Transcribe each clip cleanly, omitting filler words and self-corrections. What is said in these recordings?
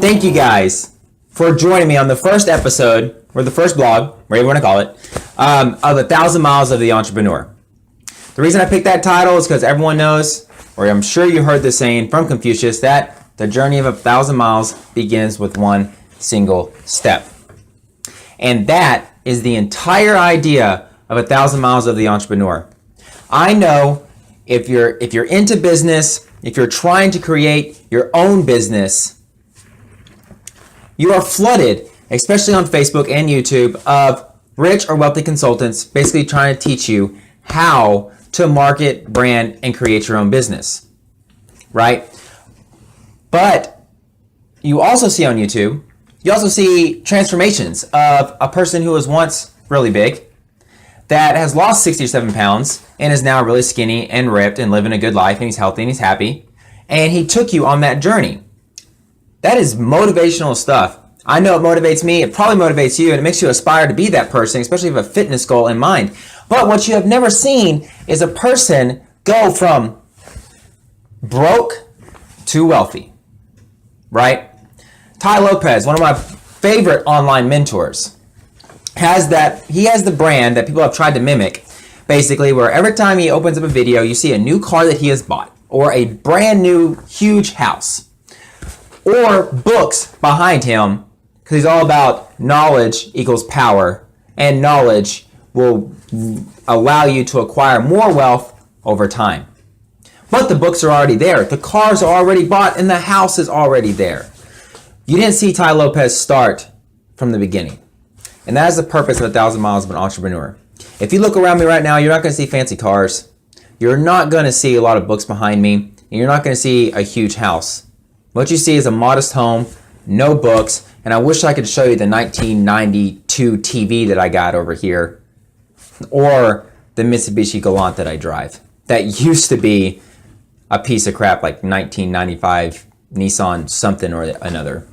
Thank you guys for joining me on the first episode, or the first blog, whatever you want to call it, of 1,000 Miles of the Entrepreneur. The reason I picked that title is because everyone knows, or I'm sure you heard this saying from Confucius, that the journey of 1,000 miles begins with one single step. And that is the entire idea of 1,000 Miles of the Entrepreneur. I know if you're into business, if you're trying to create your own business, you are flooded, especially on Facebook and YouTube, of rich or wealthy consultants basically trying to teach you how to market, brand, and create your own business, right? But you also see on YouTube, you also see transformations of a person who was once really big, that has lost 60 or 7 pounds and is now really skinny and ripped and living a good life, and he's healthy and he's happy, and he took you on that journey. That is motivational stuff. I know it motivates me, it probably motivates you, and it makes you aspire to be that person, especially if you have a fitness goal in mind. But what you have never seen is a person go from broke to wealthy, right? Tai Lopez, one of my favorite online mentors, he has the brand that people have tried to mimic, basically, where every time he opens up a video, you see a new car that he has bought, or a brand new huge house, or books behind him, because he's all about knowledge equals power, and knowledge will allow you to acquire more wealth over time. But the books are already there, the cars are already bought, and the house is already there. You didn't see Tai Lopez start from the beginning. And that is the purpose of 1,000 Miles of an Entrepreneur. If you look around me right now, you're not going to see fancy cars. You're not going to see a lot of books behind me. And you're not going to see a huge house. What you see is a modest home, no books, and I wish I could show you the 1992 TV that I got over here, or the Mitsubishi Galant that I drive. That used to be a piece of crap, like 1995 Nissan something or another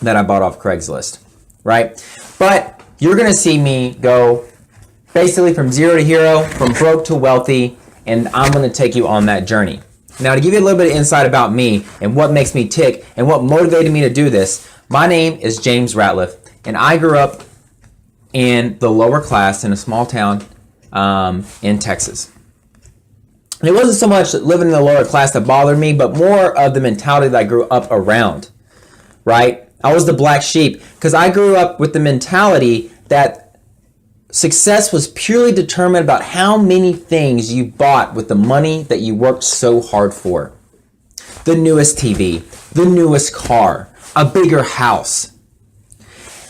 that I bought off Craigslist, right? But you're going to see me go basically from zero to hero, from broke to wealthy, and I'm going to take you on that journey. Now, to give you a little bit of insight about me and what makes me tick and what motivated me to do this, my name is James Ratliff, and I grew up in the lower class in a small town in Texas. And it wasn't so much living in the lower class that bothered me, but more of the mentality that I grew up around, right? I was the black sheep because I grew up with the mentality that success was purely determined about how many things you bought with the money that you worked so hard for. The newest TV, the newest car, a bigger house.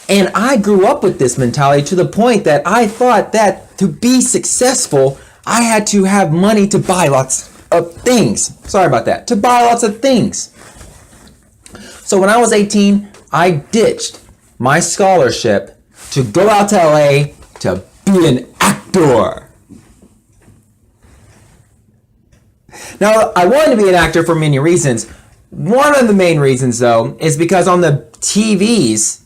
And I grew up with this mentality to the point that I thought that to be successful, I had to have money to buy lots of things. Sorry about that. To buy lots of things. So when I was 18, I ditched my scholarship to go out to LA to be an actor. Now, I wanted to be an actor for many reasons. One of the main reasons, though, is because on the TVs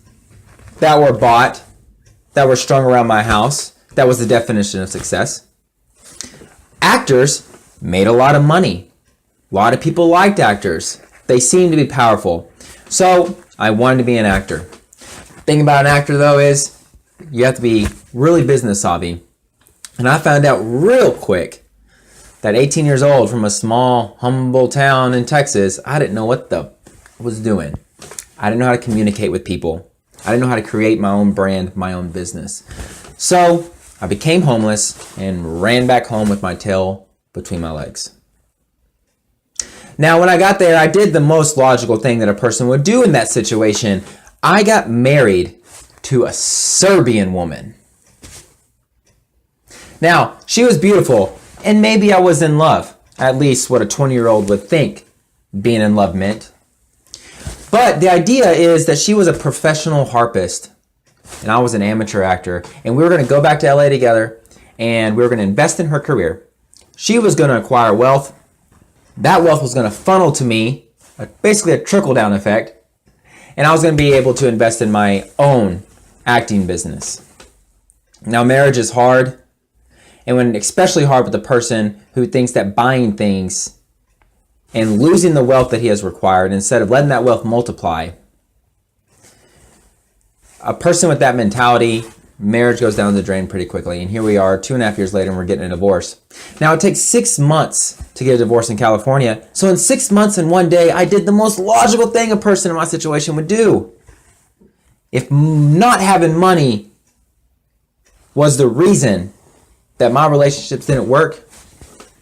that were bought, that were strung around my house, that was the definition of success. Actors made a lot of money. A lot of people liked actors. They seemed to be powerful. So I wanted to be an actor. The thing about an actor, though, is you have to be really business savvy. And I found out real quick that 18 years old from a small, humble town in Texas, I didn't know what I was doing. I didn't know how to communicate with people. I didn't know how to create my own brand, my own business. So I became homeless and ran back home with my tail between my legs. Now, when I got there, I did the most logical thing that a person would do in that situation. I got married to a Serbian woman. Now, she was beautiful, and maybe I was in love. At least what a 20-year-old would think being in love meant. But the idea is that she was a professional harpist, and I was an amateur actor, and we were going to go back to LA together, and we were going to invest in her career. She was going to acquire wealth. That wealth was going to funnel to me, basically a trickle-down effect, and I was going to be able to invest in my own acting business. Now, marriage is hard, and when especially hard with a person who thinks that buying things and losing the wealth that he has required, instead of letting that wealth multiply, a person with that mentality, marriage goes down the drain pretty quickly. And here we are 2.5 years later and we're getting a divorce. Now it takes 6 months to get a divorce in California. So in 6 months and 1 day, I did the most logical thing a person in my situation would do. If not having money was the reason that my relationships didn't work,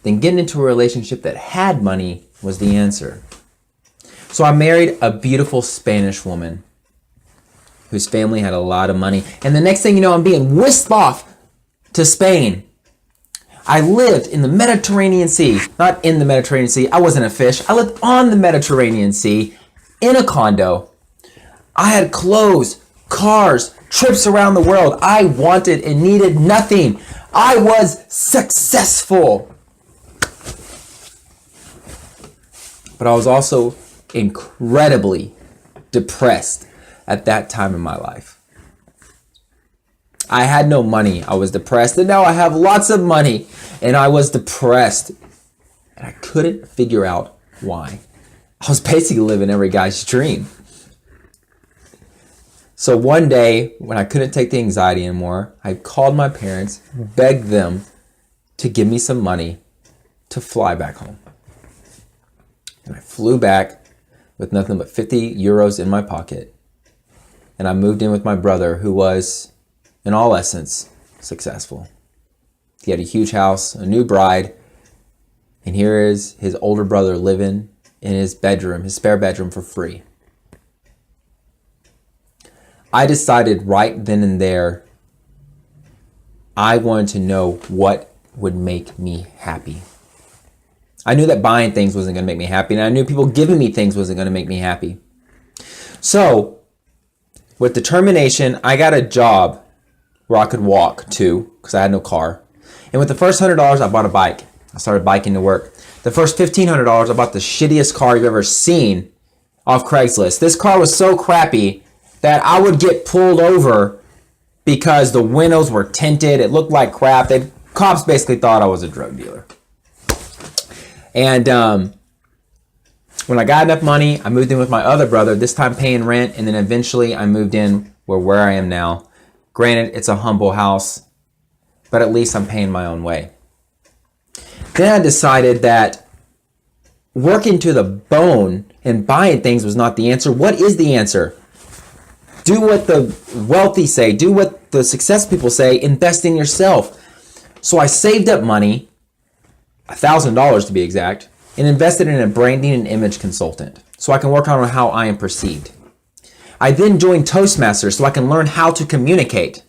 then getting into a relationship that had money was the answer. So I married a beautiful Spanish woman whose family had a lot of money. And the next thing you know, I'm being whisked off to Spain. I lived in the Mediterranean Sea. Not in the Mediterranean Sea. I wasn't a fish. I lived on the Mediterranean Sea in a condo. I had clothes, cars, trips around the world. I wanted and needed nothing. I was successful. But I was also incredibly depressed at that time in my life. I had no money. I was depressed. And now I have lots of money. And I was depressed. And I couldn't figure out why. I was basically living every guy's dream. So one day, when I couldn't take the anxiety anymore, I called my parents, begged them to give me some money to fly back home. And I flew back with nothing but 50 euros in my pocket. And I moved in with my brother, who was, in all essence, successful. He had a huge house, a new bride, and here is his older brother living in his bedroom, his spare bedroom, for free. I decided right then and there, I wanted to know what would make me happy. I knew that buying things wasn't going to make me happy, and I knew people giving me things wasn't going to make me happy. So, with determination, I got a job where I could walk to, because I had no car. And with the first $100, I bought a bike. I started biking to work. The first $1,500, I bought the shittiest car you've ever seen off Craigslist. This car was so crappy that I would get pulled over because the windows were tinted. It looked like crap. Cops basically thought I was a drug dealer. And when I got enough money, I moved in with my other brother, this time paying rent, and then eventually I moved in where I am now. Granted, it's a humble house, but at least I'm paying my own way. Then I decided that working to the bone and buying things was not the answer. What is the answer? Do what the wealthy say. Do what the success people say. Invest in yourself. So I saved up money, $1,000 to be exact, and invested in a branding and image consultant so I can work on how I am perceived. I then joined Toastmasters so I can learn how to communicate.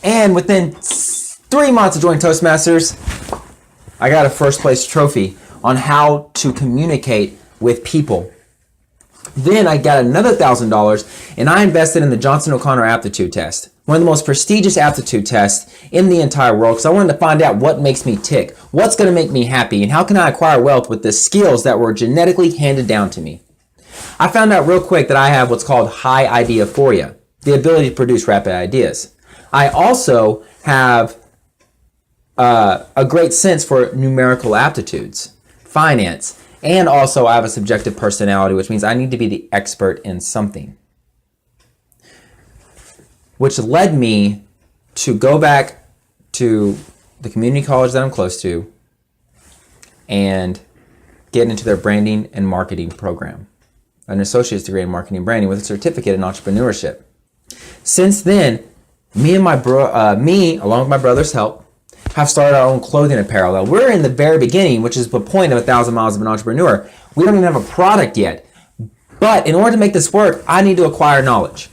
And within 3 months of joining Toastmasters, I got a first place trophy on how to communicate with people. Then I got another $1,000 and I invested in the Johnson O'Connor aptitude test, one of the most prestigious aptitude tests in the entire world, because I wanted to find out what makes me tick, what's going to make me happy, and how can I acquire wealth with the skills that were genetically handed down to me. I found out real quick that I have what's called high ideaphoria, the ability to produce rapid ideas. I also have a great sense for numerical aptitudes, finance, and also I have a subjective personality, which means I need to be the expert in something. Which led me to go back to the community college that I'm close to and get into their branding and marketing program, an associate's degree in marketing and branding with a certificate in entrepreneurship. Since then, me along with my brother's help, have started our own clothing apparel. Now, we're in the very beginning, which is the point of 1,000 Miles of an Entrepreneur. We don't even have a product yet. But in order to make this work, I need to acquire knowledge.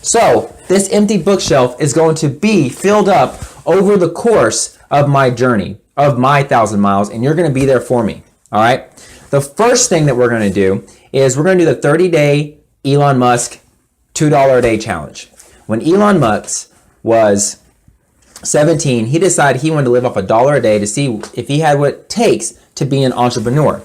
So this empty bookshelf is going to be filled up over the course of my journey, of my 1,000 miles, and you're going to be there for me. All right? The first thing that we're going to do is we're going to do the 30-day Elon Musk $2 a day challenge. When Elon Musk was 17, he decided he wanted to live off $1 a day to see if he had what it takes to be an entrepreneur.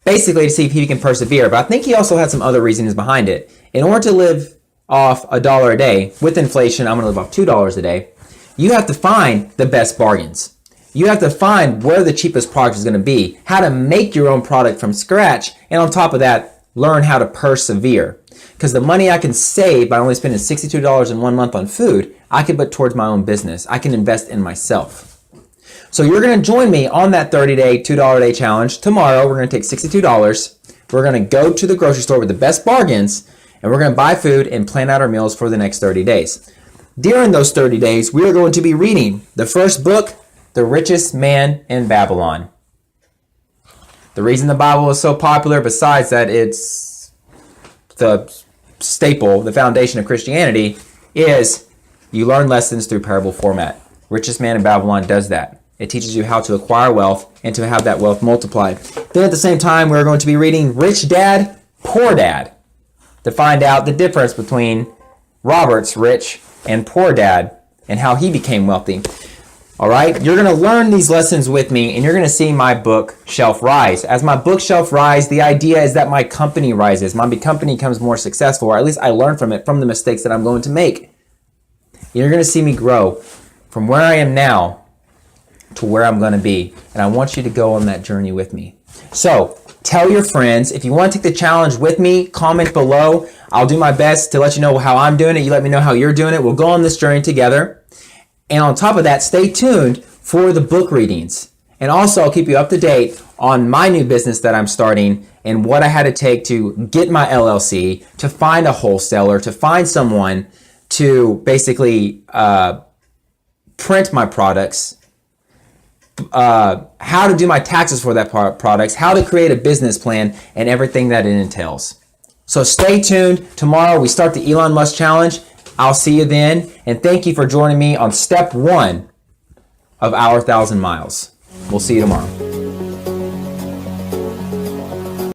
Basically, to see if he can persevere. But I think he also had some other reasons behind it. In order to live off $1 a day, with inflation, I'm going to live off $2 a day, you have to find the best bargains. You have to find where the cheapest product is going to be, how to make your own product from scratch, and on top of that, learn how to persevere. Because the money I can save by only spending $62 in 1 month on food, I can put towards my own business. I can invest in myself. So you're going to join me on that 30-day, $2 a day challenge. Tomorrow, we're going to take $62. We're going to go to the grocery store with the best bargains, and we're going to buy food and plan out our meals for the next 30 days. During those 30 days, we are going to be reading the first book, The Richest Man in Babylon. The reason the Bible is so popular, besides that it's the staple, the foundation of Christianity, is you learn lessons through parable format. Richest Man in Babylon does that. It teaches you how to acquire wealth and to have that wealth multiplied. Then at the same time, we're going to be reading Rich Dad, Poor Dad to find out the difference between Robert's rich and poor dad and how he became wealthy. All right, you're going to learn these lessons with me, and you're going to see my bookshelf rise. As my bookshelf rise, the idea is that my company rises. My company becomes more successful, or at least I learn from it, from the mistakes that I'm going to make. You're going to see me grow from where I am now to where I'm going to be, and I want you to go on that journey with me. So tell your friends. If you want to take the challenge with me, comment below. I'll do my best to let you know how I'm doing it. You let me know how you're doing it. We'll go on this journey together. And on top of that, stay tuned for the book readings. And also, I'll keep you up to date on my new business that I'm starting and what I had to take to get my LLC, to find a wholesaler, to find someone to basically print my products, how to do my taxes for that products, how to create a business plan, and everything that it entails. So stay tuned. Tomorrow we start the Elon Musk challenge. I'll see you then, and thank you for joining me on step 1 of our 1,000 miles. We'll see you tomorrow.